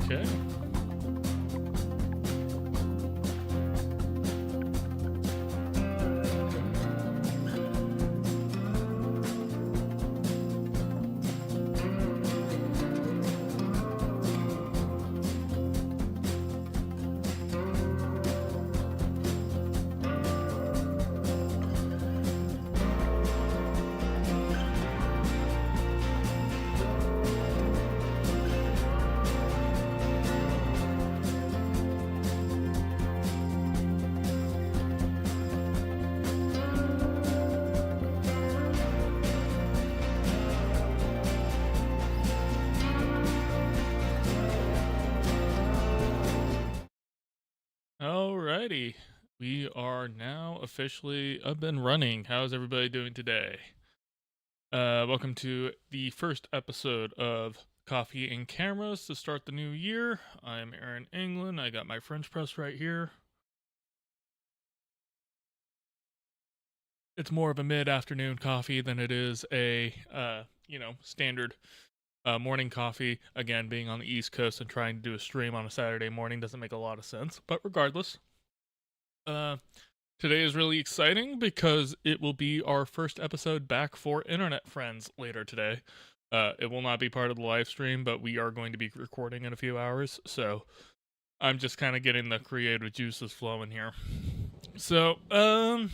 Okay. Alrighty. We are now officially up and running. How's everybody doing today? Welcome to the first episode of Coffee and Cameras to start the new year. I'm Aaron England. I got my French press right here. It's more of a mid-afternoon coffee than it is a, standard morning coffee. Again, being on the East Coast and trying to do a stream on a Saturday morning doesn't make a lot of sense. But regardless, today is really exciting because it will be our first episode back for internet friends later today. It will not be part of the live stream, but we are going to be recording in a few hours. So I'm just kind of getting the creative juices flowing here. So, a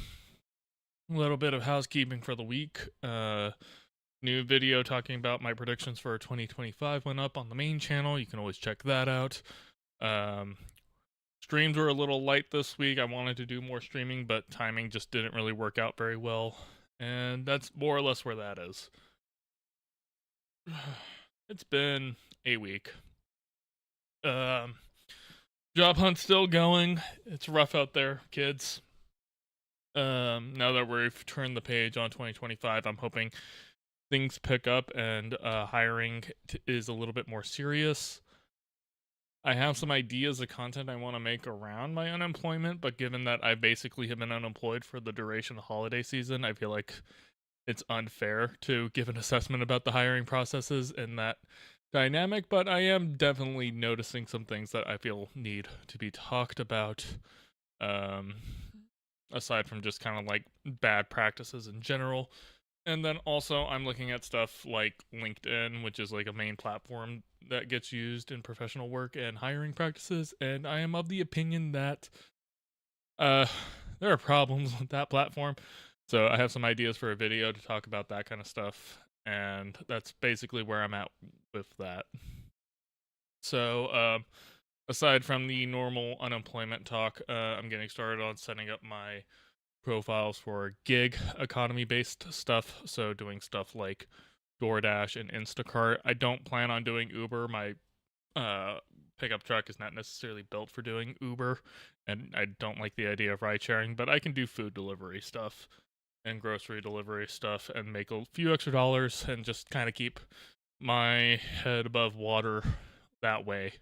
little bit of housekeeping for the week. New video talking about my predictions for 2025 went up on the main channel. You can always check that out. Streams were a little light this week. I wanted to do more streaming, but timing just didn't really work out very well. And that's more or less where that is. It's been a week. Job hunt's still going. It's rough out there, kids. Now that we've turned the page on 2025, I'm hoping things pick up and hiring is a little bit more serious. I have some ideas of content I want to make around my unemployment, but given that I basically have been unemployed for the duration of the holiday season, I feel like it's unfair to give an assessment about the hiring processes in that dynamic, but I am definitely noticing some things that I feel need to be talked about, aside from just kind of like bad practices in general. And then also I'm looking at stuff like LinkedIn, which is like a main platform that gets used in professional work and hiring practices, and I am of the opinion that there are problems with that platform. So I have some ideas for a video to talk about that kind of stuff, and that's basically where I'm at with that. So aside from the normal unemployment talk, I'm getting started on setting up my profiles for gig economy based stuff, so doing stuff like DoorDash and Instacart. I don't plan on doing Uber. My pickup truck is not necessarily built for doing Uber, and I don't like the idea of ride sharing, but I can do food delivery stuff and grocery delivery stuff and make a few extra dollars and just kind of keep my head above water that way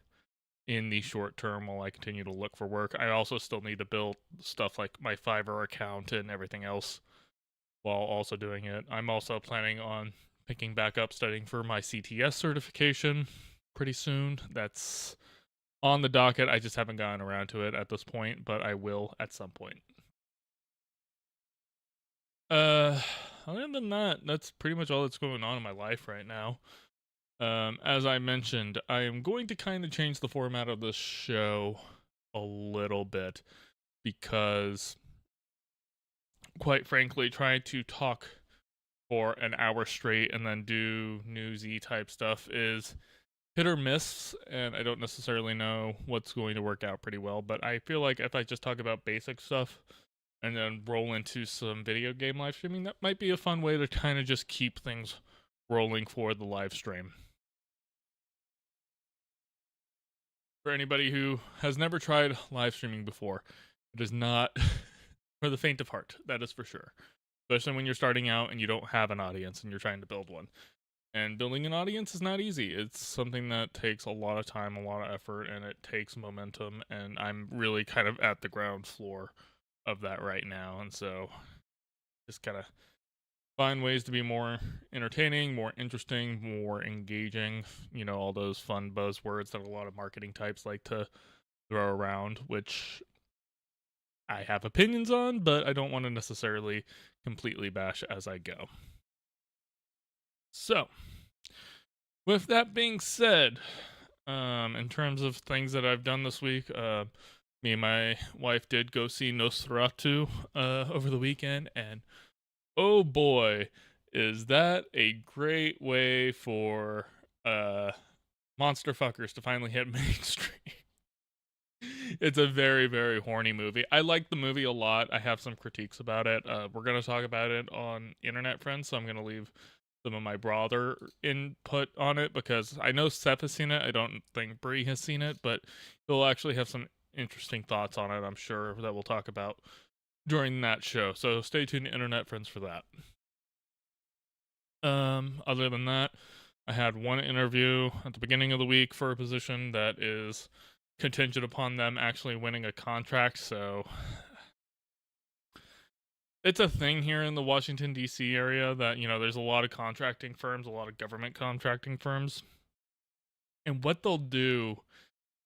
in the short term while I continue to look for work. I also still need to build stuff like my Fiverr account and everything else while also doing it. I'm also planning on picking back up studying for my CTS certification pretty soon. That's on the docket. I just haven't gotten around to it at this point, but I will at some point. Other than that, that's pretty much all that's going on in my life right now. As I mentioned, I am going to kind of change the format of this show a little bit because, quite frankly, trying to talk for an hour straight and then do newsy type stuff is hit or miss, and I don't necessarily know what's going to work out pretty well, but I feel like if I just talk about basic stuff, and then roll into some video game live streaming. That might be a fun way to kind of just keep things rolling for the live stream. For anybody who has never tried live streaming before, it is not for the faint of heart, that is for sure. Especially when you're starting out and you don't have an audience and you're trying to build one. And building an audience is not easy. It's something that takes a lot of time, a lot of effort, and it takes momentum. And I'm really kind of at the ground floor of that right now. And so just kind of find ways to be more entertaining, more interesting, more engaging. You know, all those fun buzzwords that a lot of marketing types like to throw around, which I have opinions on, but I don't want to necessarily completely bash as I go. So, with that being said, in terms of things that I've done this week, me and my wife did go see Nosferatu over the weekend, and oh boy, is that a great way for monster fuckers to finally hit mainstream. It's a very, very horny movie. I like the movie a lot. I have some critiques about it. We're going to talk about it on Internet Friends, so I'm going to leave some of my broader input on it because I know Seth has seen it. I don't think Bree has seen it, but he'll actually have some interesting thoughts on it, I'm sure, that we'll talk about during that show. So stay tuned to Internet Friends for that. Other than that, I had one interview at the beginning of the week for a position that is contingent upon them actually winning a contract, so it's a thing here in the Washington D.C. area that, you know, there's a lot of contracting firms, a lot of government contracting firms, and what they'll do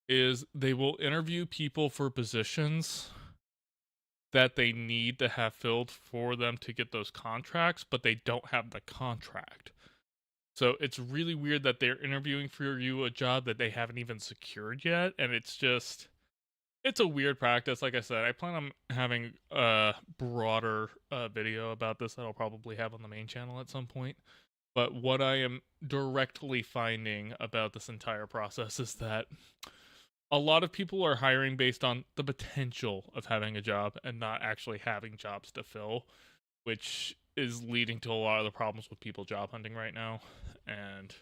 is they will interview people for positions that they need to have filled for them to get those contracts, but they don't have the contract. So it's really weird that they're interviewing for you a job that they haven't even secured yet, and it's a weird practice. Like I said, I plan on having a broader video about this that I'll probably have on the main channel at some point. But what I am directly finding about this entire process is that a lot of people are hiring based on the potential of having a job and not actually having jobs to fill, which is leading to a lot of the problems with people job hunting right now. And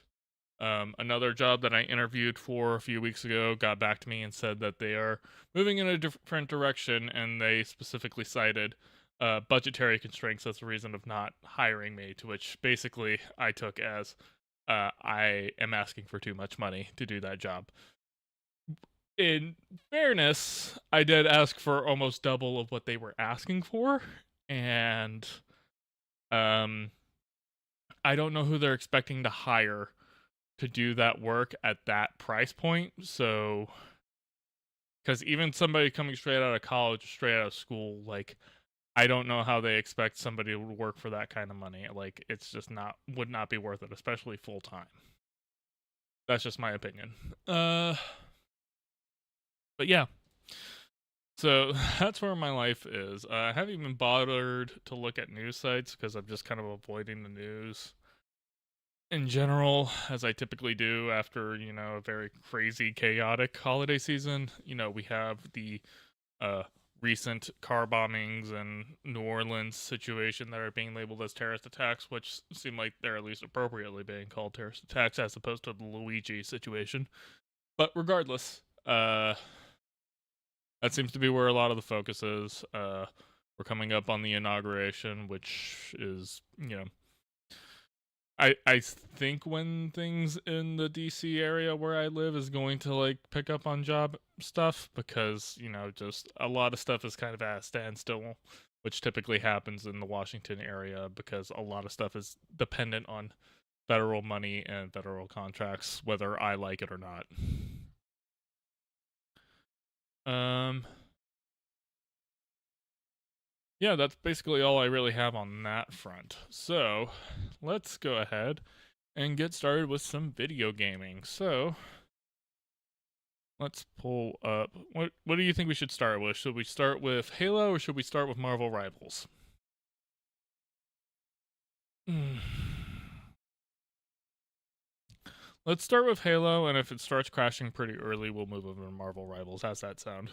another job that I interviewed for a few weeks ago got back to me and said that they are moving in a different direction, and they specifically cited budgetary constraints as a reason of not hiring me, to which basically I took as I am asking for too much money to do that job. In fairness, I did ask for almost double of what they were asking for, and I don't know who they're expecting to hire to do that work at that price point. So, because even somebody coming straight out of college, straight out of school, like, I don't know how they expect somebody to work for that kind of money. Like, it's just would not be worth it, especially full time. That's just my opinion. But yeah. So that's where my life is. I haven't even bothered to look at news sites because I'm just kind of avoiding the news in general, as I typically do after, you know, a very crazy, chaotic holiday season. You know, we have the recent car bombings and New Orleans situation that are being labeled as terrorist attacks, which seem like they're at least appropriately being called terrorist attacks as opposed to the Luigi situation. But regardless, that seems to be where a lot of the focus is. We're coming up on the inauguration, which is, you know, I think when things in the DC area where I live is going to like pick up on job stuff, because, you know, just a lot of stuff is kind of at a standstill, which typically happens in the Washington area because a lot of stuff is dependent on federal money and federal contracts, whether I like it or not. Yeah, that's basically all I really have on that front. So, let's go ahead and get started with some video gaming. So, let's pull up. What do you think we should start with? Should we start with Halo or should we start with Marvel Rivals? Let's start with Halo, and if it starts crashing pretty early, we'll move over to Marvel Rivals. How's that sound?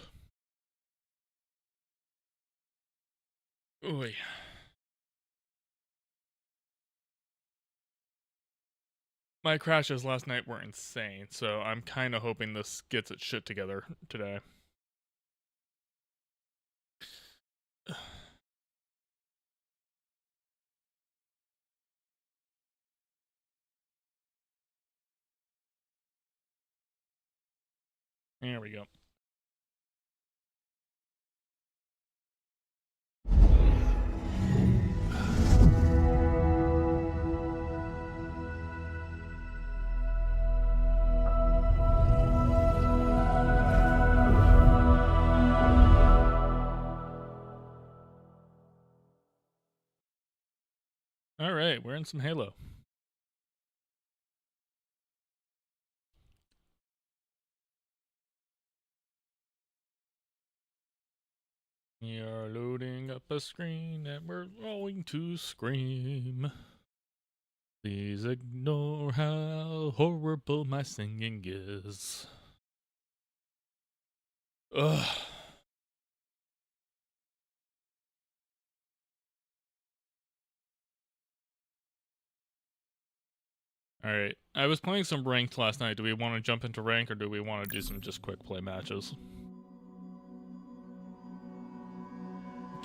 Oy. My crashes last night were insane, so I'm kind of hoping this gets its shit together today. There we go. All right, we're in some Halo. We are loading up a screen and we're going to scream. Please ignore how horrible my singing is. Ugh. Alright, I was playing some ranked last night. Do we want to jump into rank or do we want to do some just quick play matches?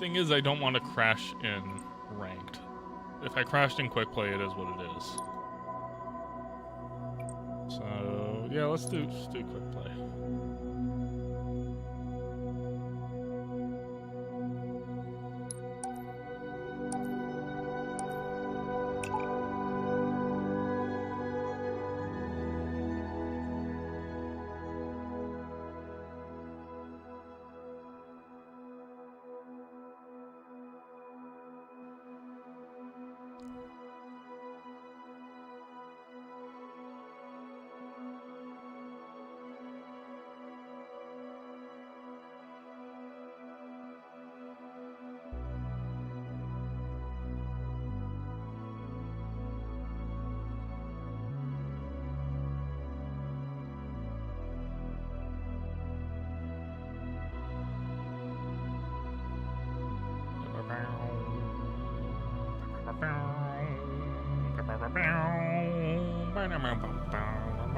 Thing is, I don't want to crash in ranked. If I crashed in quick play, it is what it is. So, yeah, let's do quick play.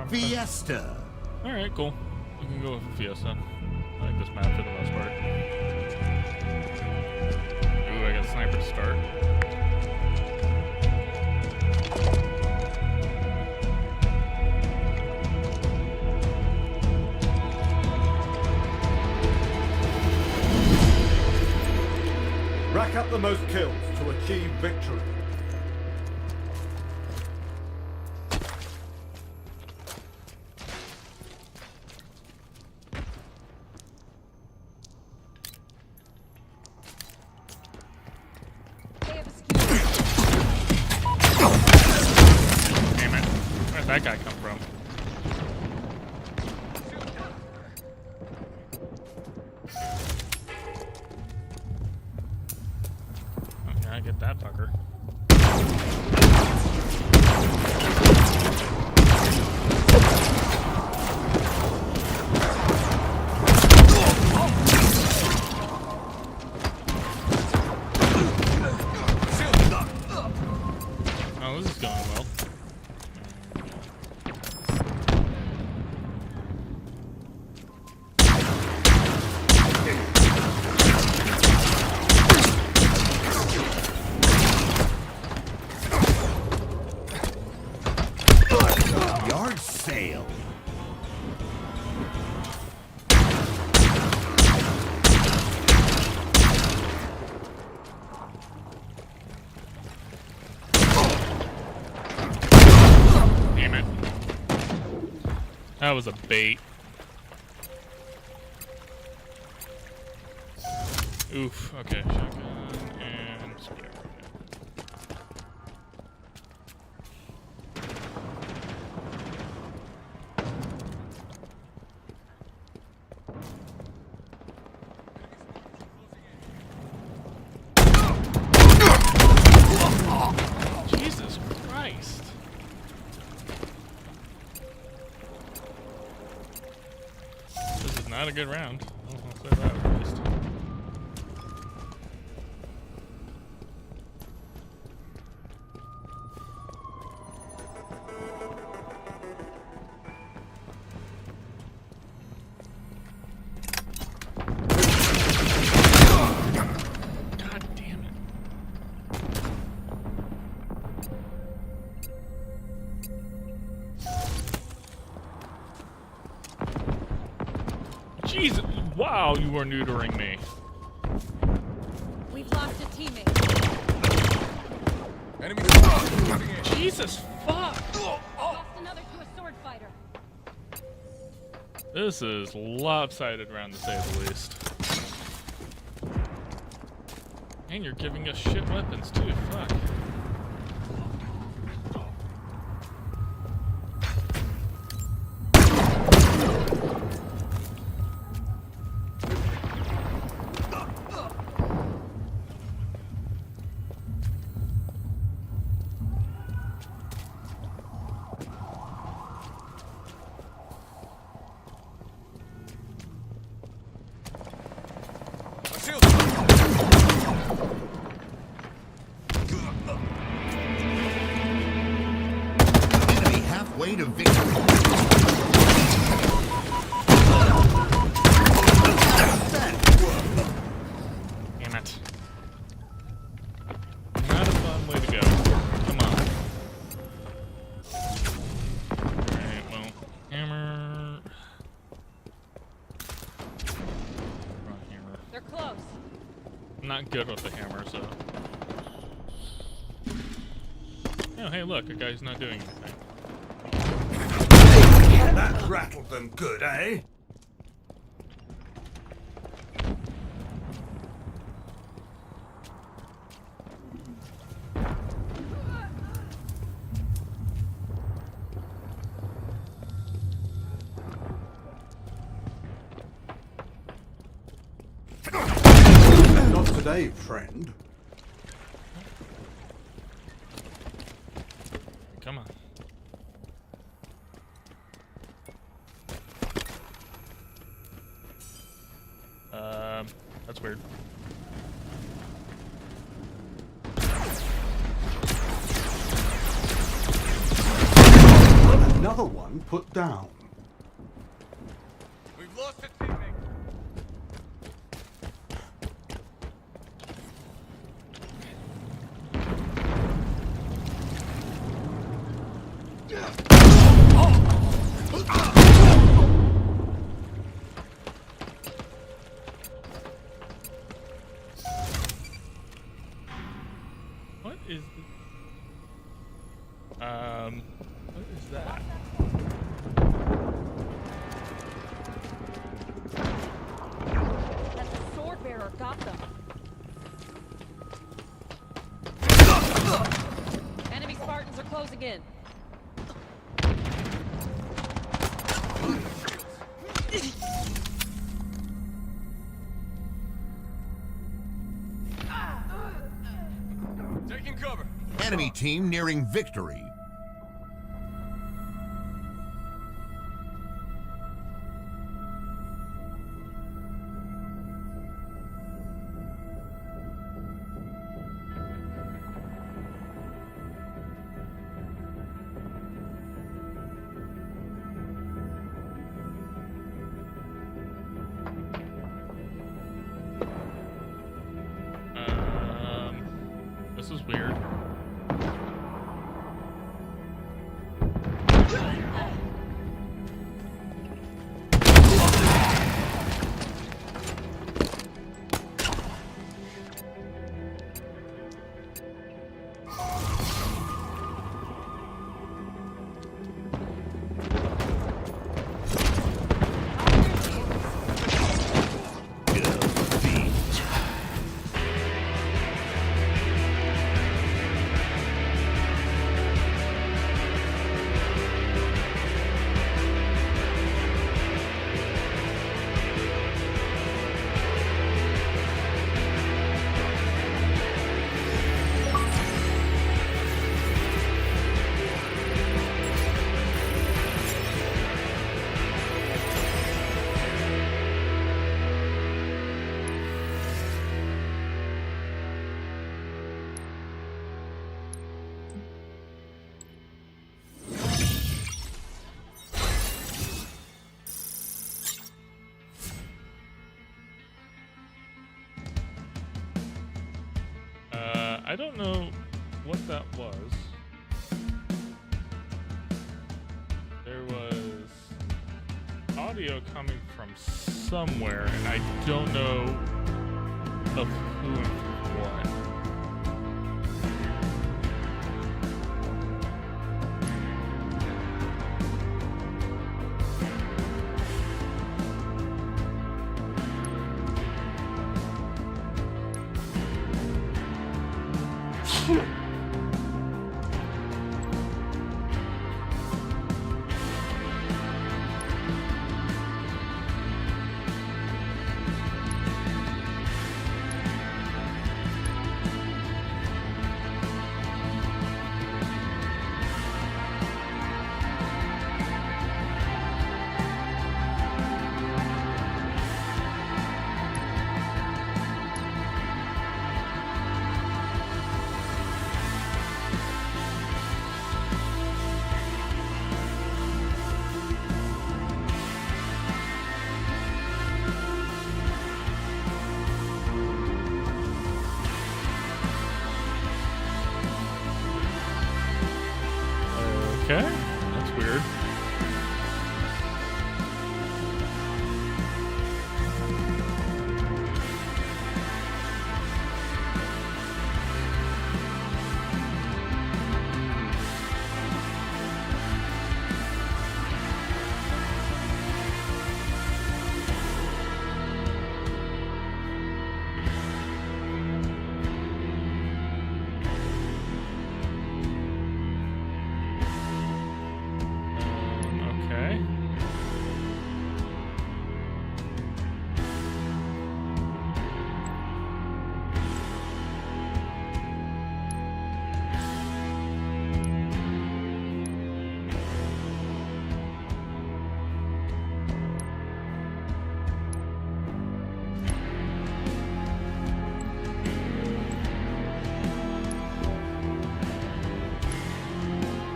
Fiesta. Alright, cool. We can go with Fiesta. I like this map for the most part. Ooh, I got a sniper to start. Rack up the most kills to achieve victory. Damn it. Where'd that guy come from? Okay, I get that fucker. Oh, this is going well. Yard sale. Damn it. That was a bait. Oof. Okay, shotgun and spear. Jesus Christ. This is not a good round. I'll say that at least. Jesus! Wow, you were neutering me. We've lost a teammate. Enemy coming in. Jesus fuck! Lost another to a sword fighter. This is lopsided round to say the least. And you're giving us shit weapons too, fuck. Shield. Enemy halfway to victory. Damn it. Not a fun way to go. Come on. Alright, well, hammer. Wrong hammer. They're close. I'm not good with the hammer, so. Oh, hey, look, a guy's not doing anything. That rattled them good, eh? Not today, friend. Come on. That's weird. Another one put down. We've lost a teammate. What is what is that? And the sword bearer got them. Enemy Spartans are closing in. Taking cover. Enemy team nearing victory. This is weird. I don't know what that was. There was audio coming from somewhere, and I don't know of who and what. Okay, that's weird. Okay.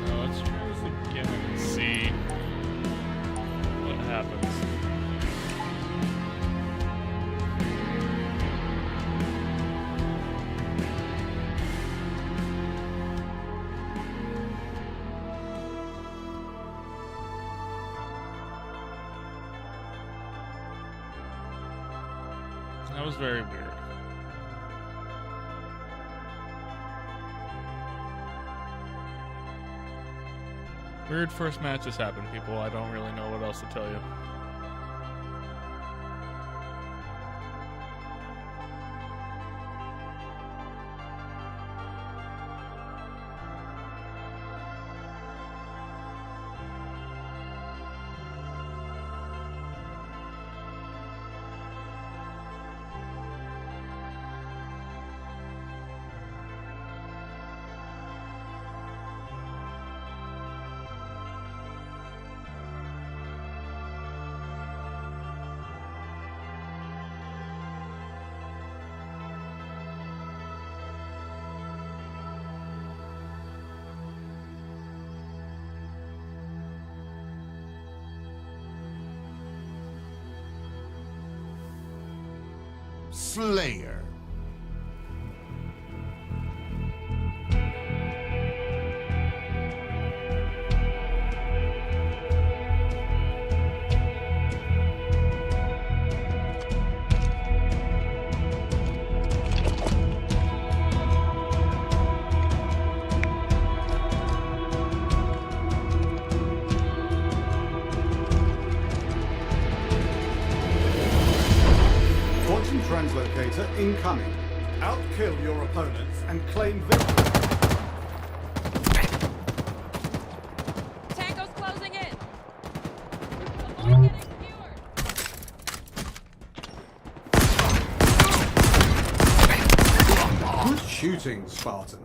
Now let's try this again and see what happens. That was very weird. Weird first match has happened, people. I don't really know what else to tell you. Slayer. Quantum translocator incoming. Outkill your opponents and claim victory. Tango's closing in. Avoid getting skewered. Good shooting, Spartan.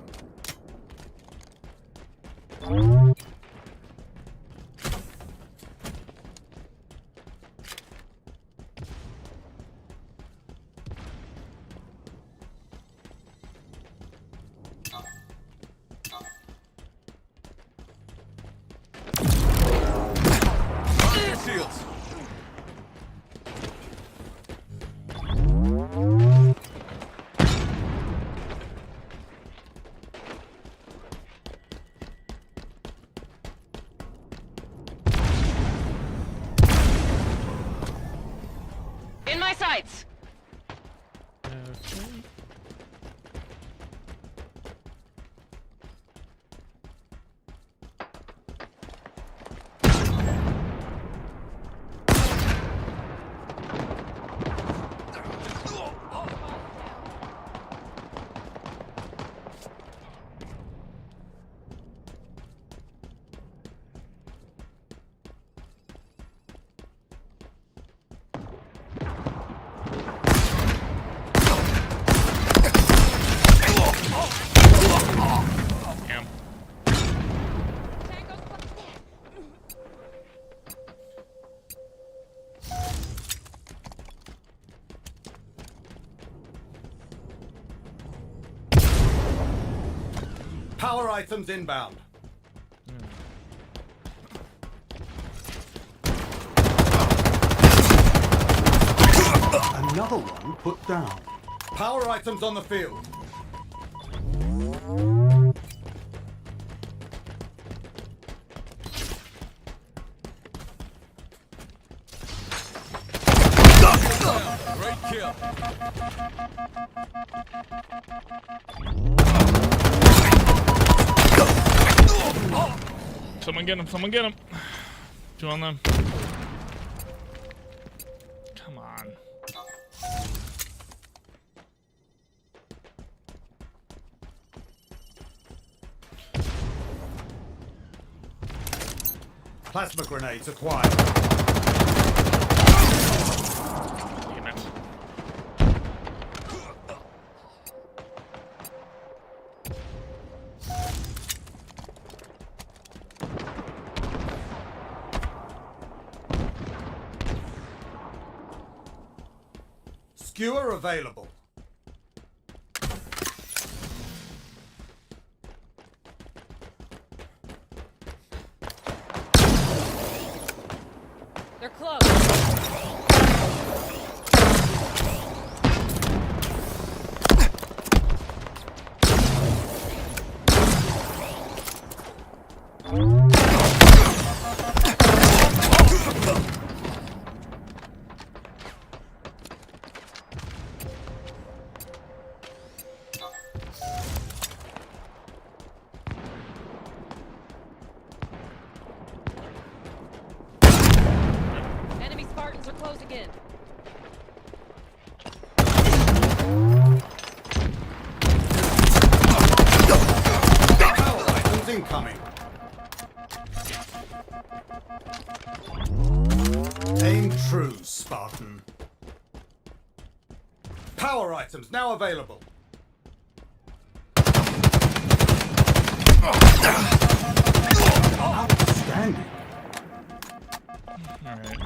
Shields. my sights! Okay. Damn. Power items inbound. Another one put down. Power items on the field. Great kill. Someone get him, someone get him. Two on them. Come on. Plasma grenades acquired. Damn it. Skewer available. They're close. Enemy Spartans are closing in. Power items incoming. Aim true, Spartan. Power items now available. Outstanding. Alright.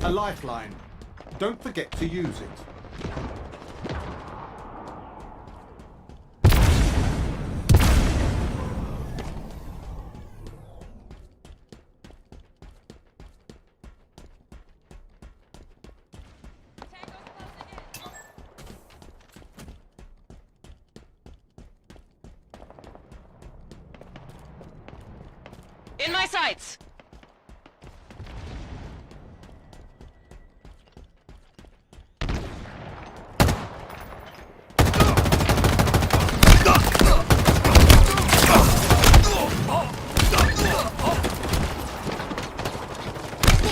A lifeline. Don't forget to use it. In my sights!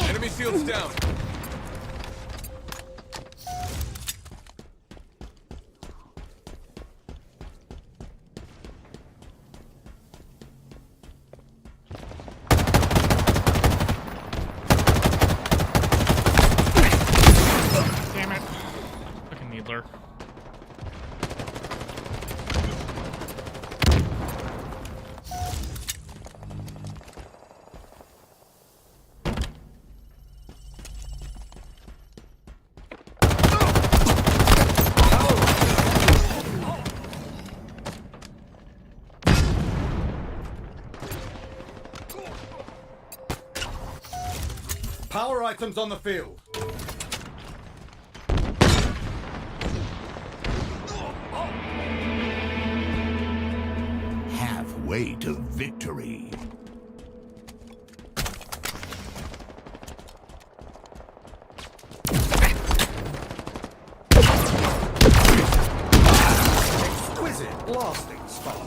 Enemy shields down. items on the field. Halfway to victory. Exquisite blasting spot.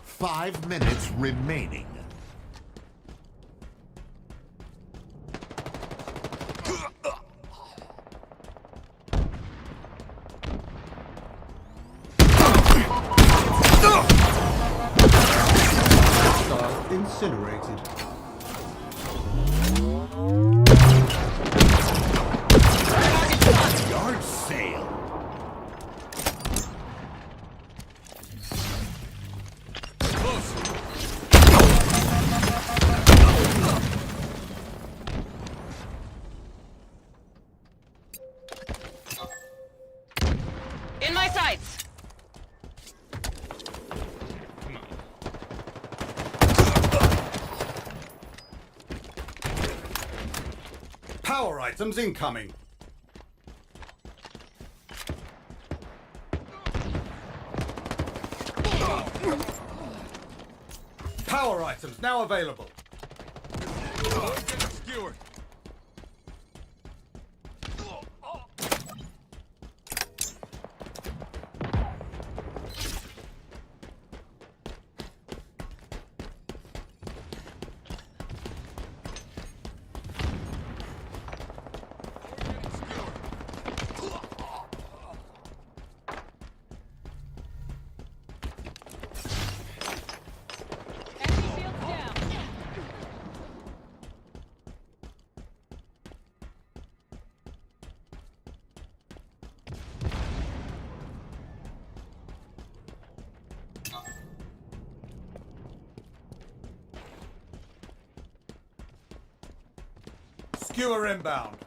Five minutes remaining. Hostile incinerated. Yard sale. Close. In my sights. Come on. Power items incoming. Power items now available. I'm getting skewered. Enemy shields down. Skewer inbound.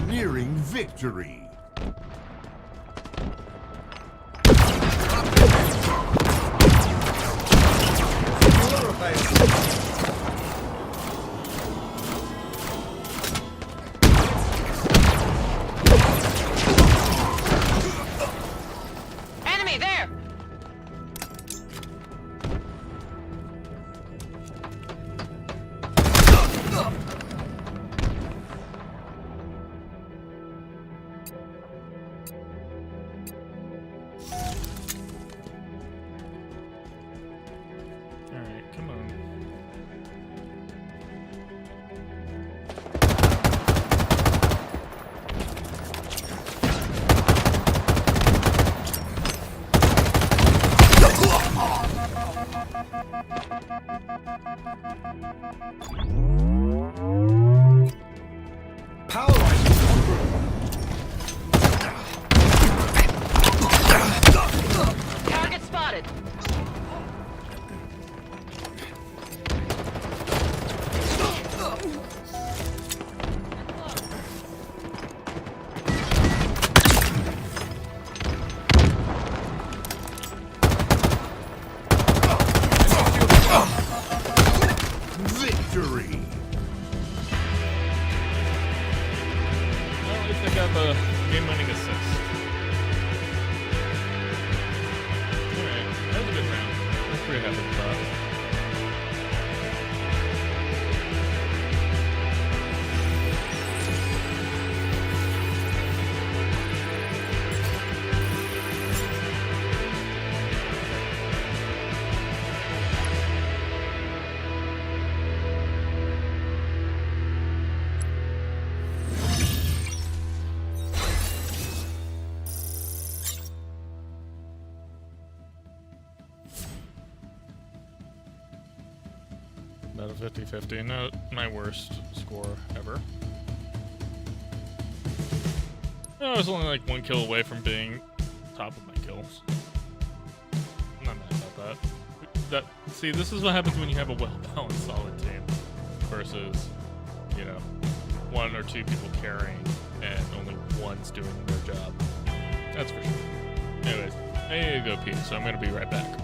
Nearing victory. Skewer available. Enemy there. Alright, come on. Power items en route. Target spotted. Victory. Well, at least I got the game-winning assist. Alright, that was a good round. I was pretty happy with that. 50-50, not my worst score ever. I was only like 1 kill away from being top of my kills. I'm not mad about that. See, this is what happens when you have a well-balanced, solid team versus, you know, 1 or 2 people carrying and only one's doing their job. That's for sure. Anyways, I need to go pee, so I'm gonna be right back.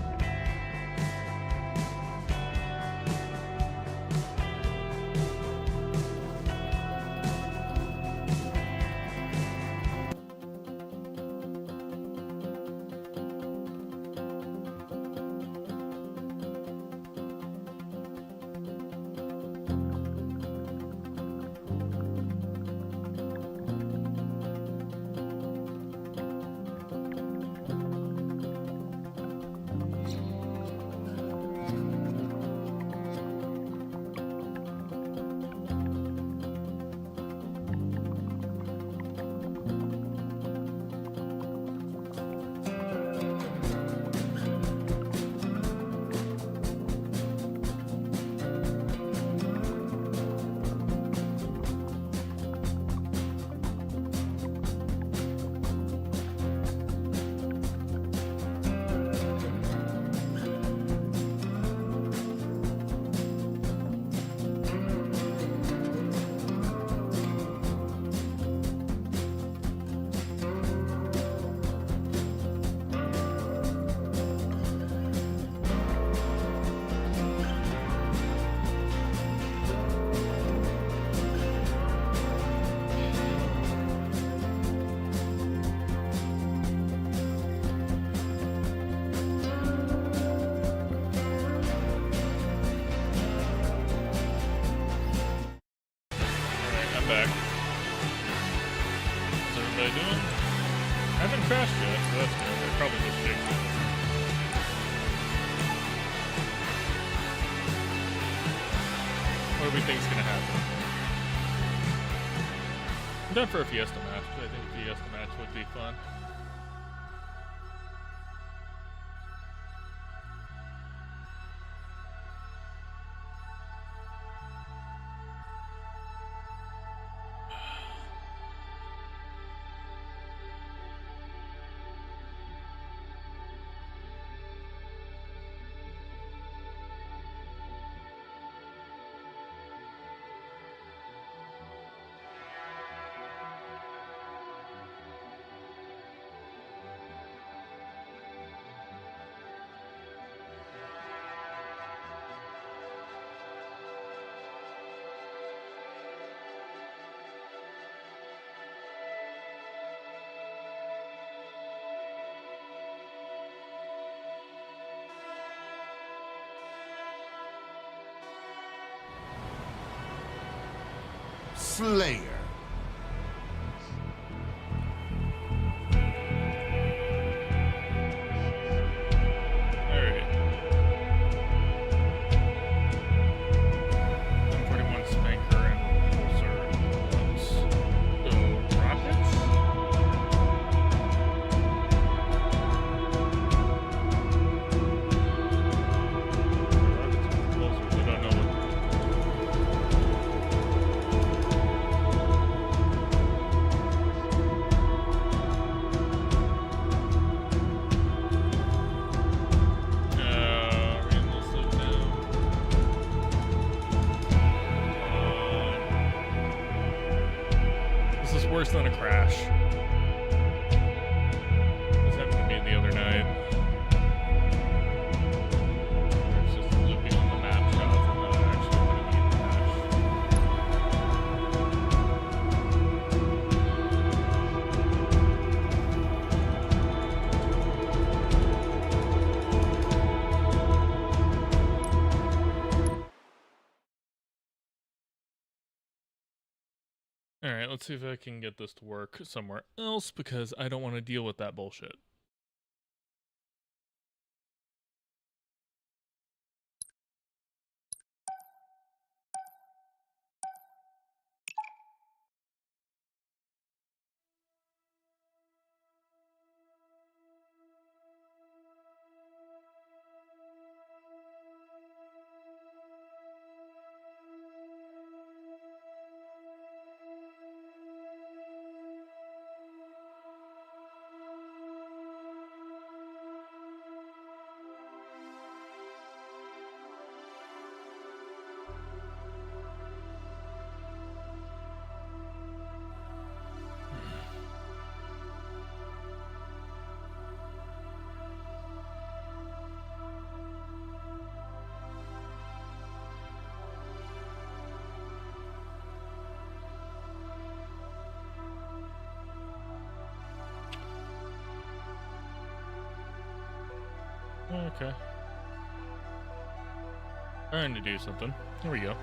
Back. How's everybody doing? I haven't crashed yet, so that's good. I probably just jinxed it. What do we think is going to happen? I'm down for a Fiesta match. I think a Fiesta match would be fun. Slayer. Alright. M41 Spanker and Pulsar Gloves. So, rockets? Rockets and Pulsars, I don't know what. This is worse than a crash. This happened to me the other night. It's just looping on the map shots and not actually putting me in the match. Alright, let's see if I can get this to work somewhere else because I don't want to deal with that bullshit. Okay. Trying to do something. Here we go.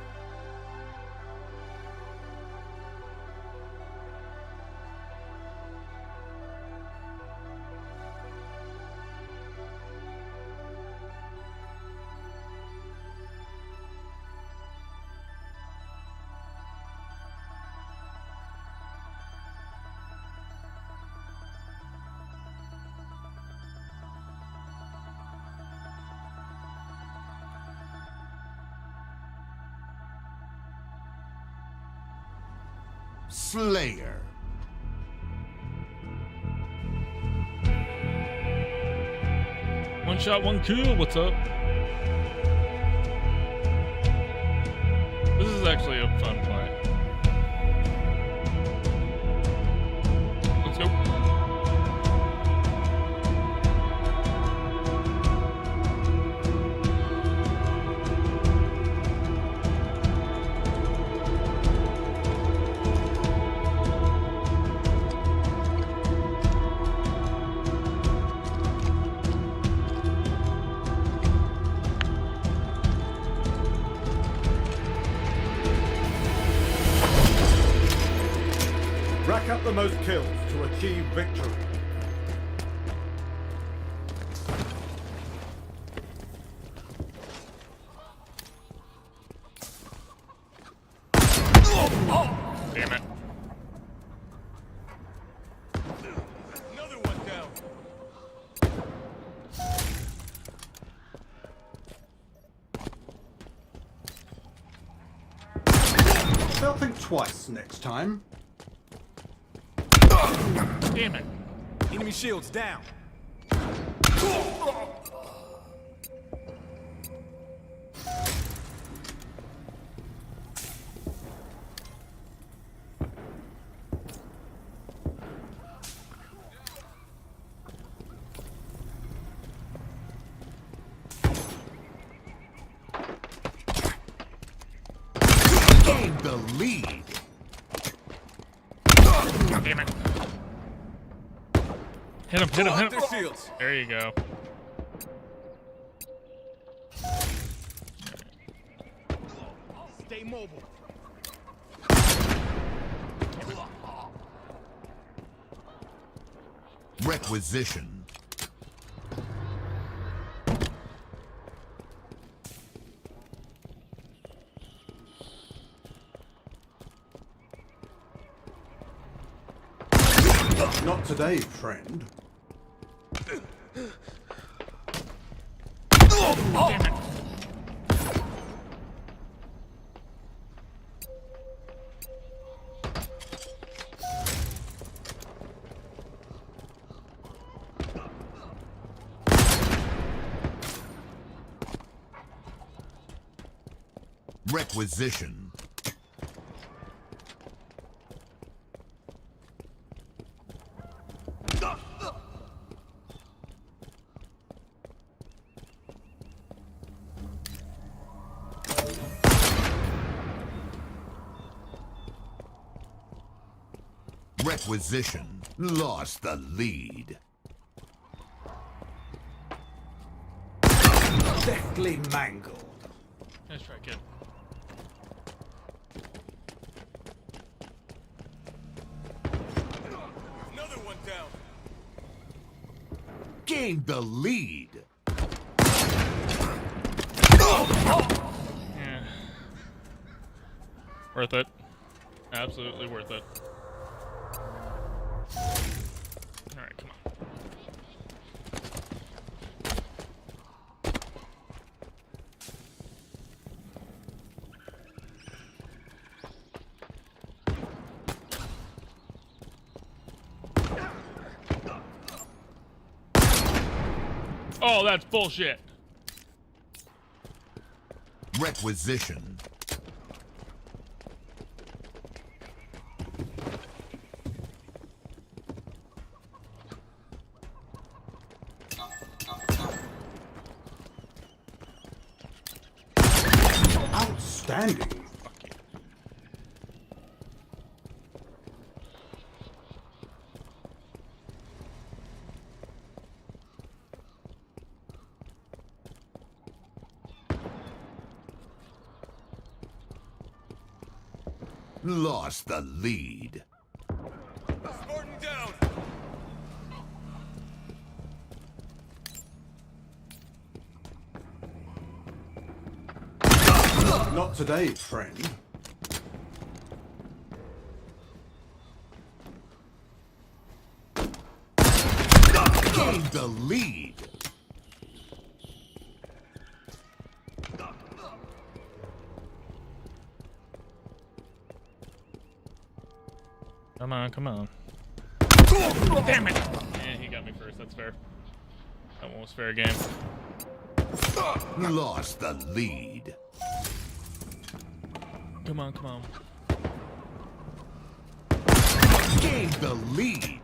Slayer. One shot, one kill. What's up? This is actually a fun play. Let's go. Rack up the most kills to achieve victory. Damn it. Another one down. They'll think twice next time. Damn it. Enemy shields down. Gained the lead. Damn it. Hit him, hit him, hit Their him. shields. There you go. Stay mobile. Requisition. Not today, friend. Damn it. Requisition. Requisition. Lost the lead. Deftly mangled. Nice try, kid. Another one down. Gained the lead. Yeah. Worth it. Absolutely worth it. Alright, come on. Oh, that's bullshit. Requisition. Outstanding. Fuck you. Lost the lead. Spartan down. Not today, friend. Gained the lead. Come on, come on. Damn it! Yeah, he got me first. That's fair. That one was fair game. Lost the lead. Come on, come on. Gained the lead.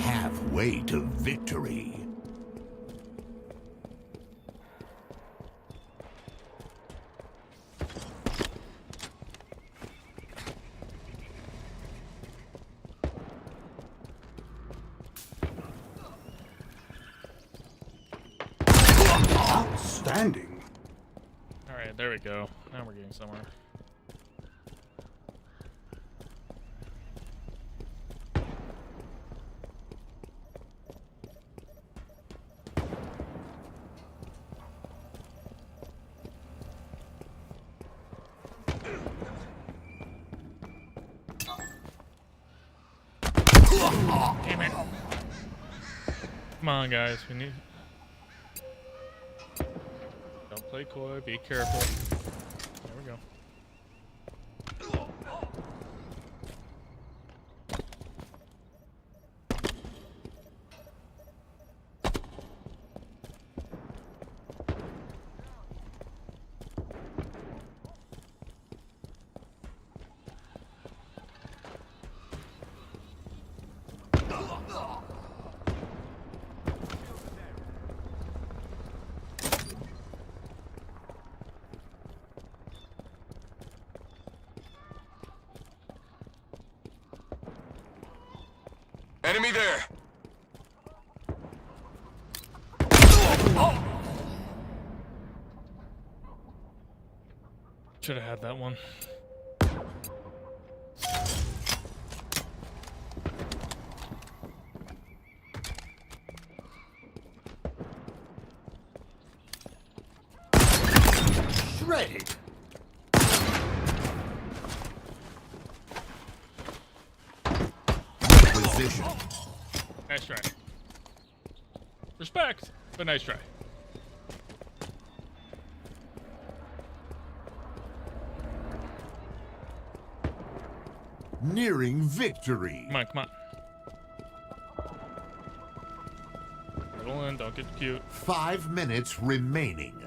Halfway to victory. Outstanding. All right, there we go. Now we're getting somewhere. Damn it. Come on, guys. We need... Don't play coy. Be careful. There we go. Enemy there. Should have had that one. Shredded. Position. Nice try. Respect, but nice try. Nearing victory. Come on, come on. Little in, don't get cute. 5 minutes remaining.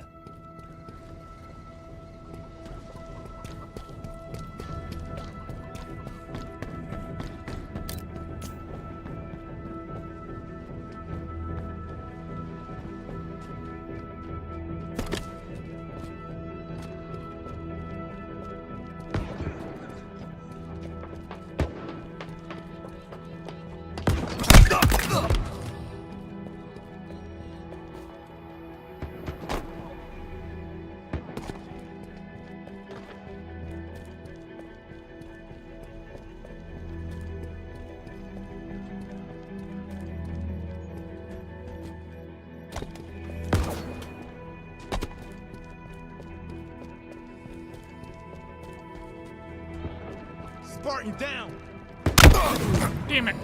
Spartan down. Damn it!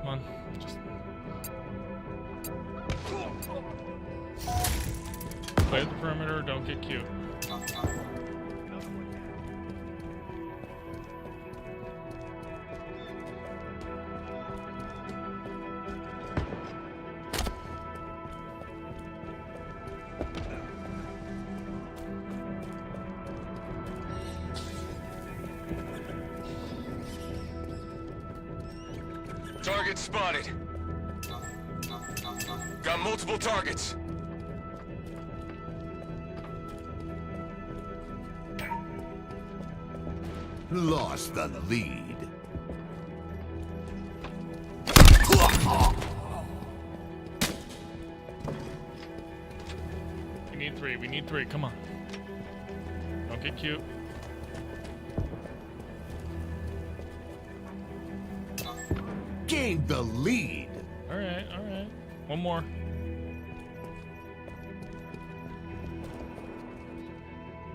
Come on, just play the perimeter. Don't get cute. Target spotted. Got multiple targets. Lost the lead. need three. We need three. Come on. Don't get cute. Gained the lead. All right, all right. One more.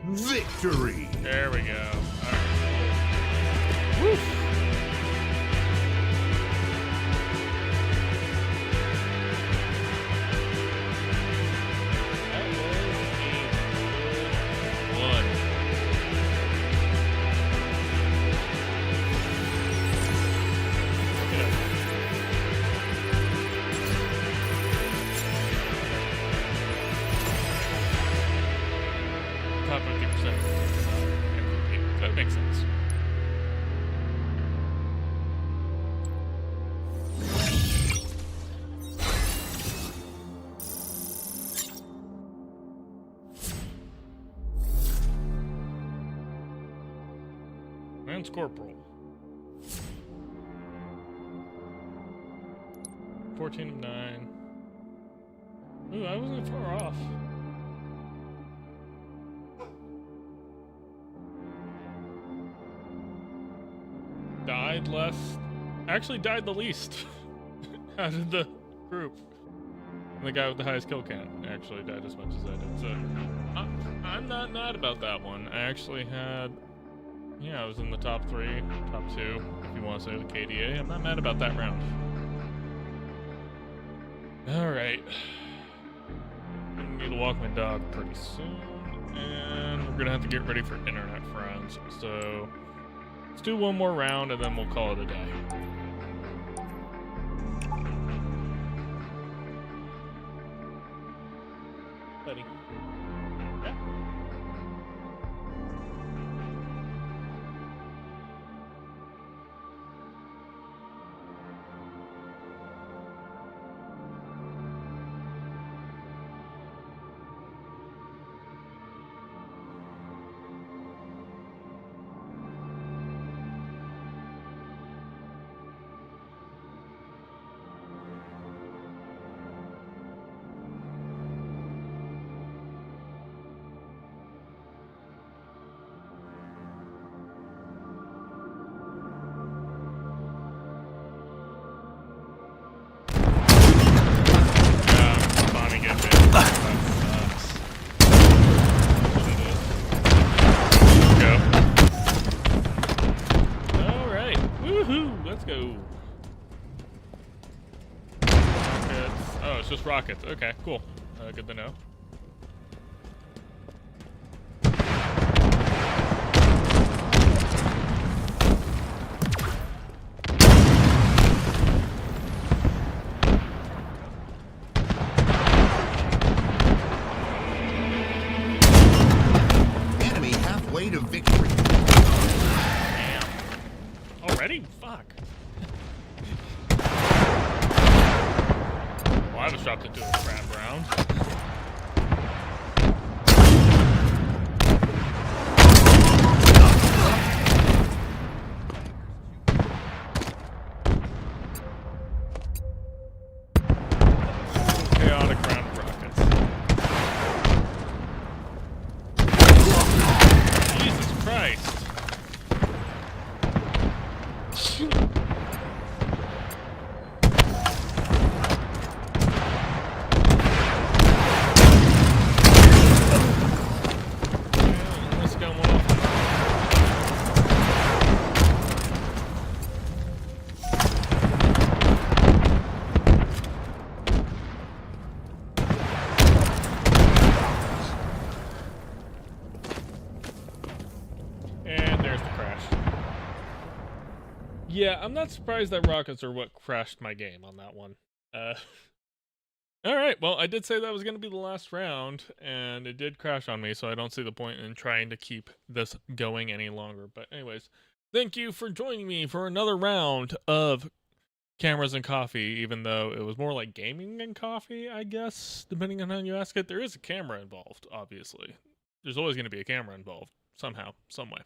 Victory. There we go. All right. Woo. That was a good one. Top 50% MVP. That makes sense. Lance Corporal. 14 of 9. Ooh, I wasn't far off. Died less. Actually died the least out of the group. And the guy with the highest kill count actually died as much as I did. So I'm not mad about that one. I actually had, yeah, I was in the top 3, top 2, if you want to say the KDA. I'm not mad about that round. Alright. I'm gonna need to walk my dog pretty soon. And we're gonna have to get ready for internet friends. So let's do one more round and then we'll call it a day. Buddy. Yeah. Bonnie get bit. That sucks. Go. Alright. Woohoo! Let's go. Rockets. Oh, it's just rockets. Okay, cool. Good to know. Enemy halfway to victory. Damn. Already? Fuck. Well, I was dropped into a crap round. Chaotic round of rockets. Jesus Christ. Let's go one off. And there's the crash. Yeah, I'm not surprised that rockets are what crashed my game on that one. Alright, well, I did say that was going to be the last round, and it did crash on me, so I don't see the point in trying to keep this going any longer. But anyways, thank you for joining me for another round of Cameras and Coffee, even though it was more like gaming and coffee, I guess, depending on how you ask it. There is a camera involved, obviously. There's always going to be a camera involved, somehow, some way.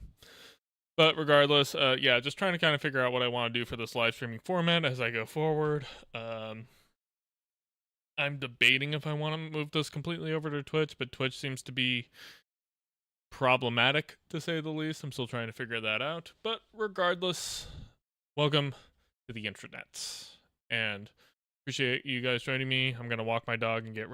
But regardless, yeah, just trying to kind of figure out what I want to do for this live streaming format as I go forward. I'm debating if I want to move this completely over to Twitch, but Twitch seems to be problematic, to say the least. I'm still trying to figure that out. But regardless, welcome to the intranets. And appreciate you guys joining me. I'm going to walk my dog and get ready.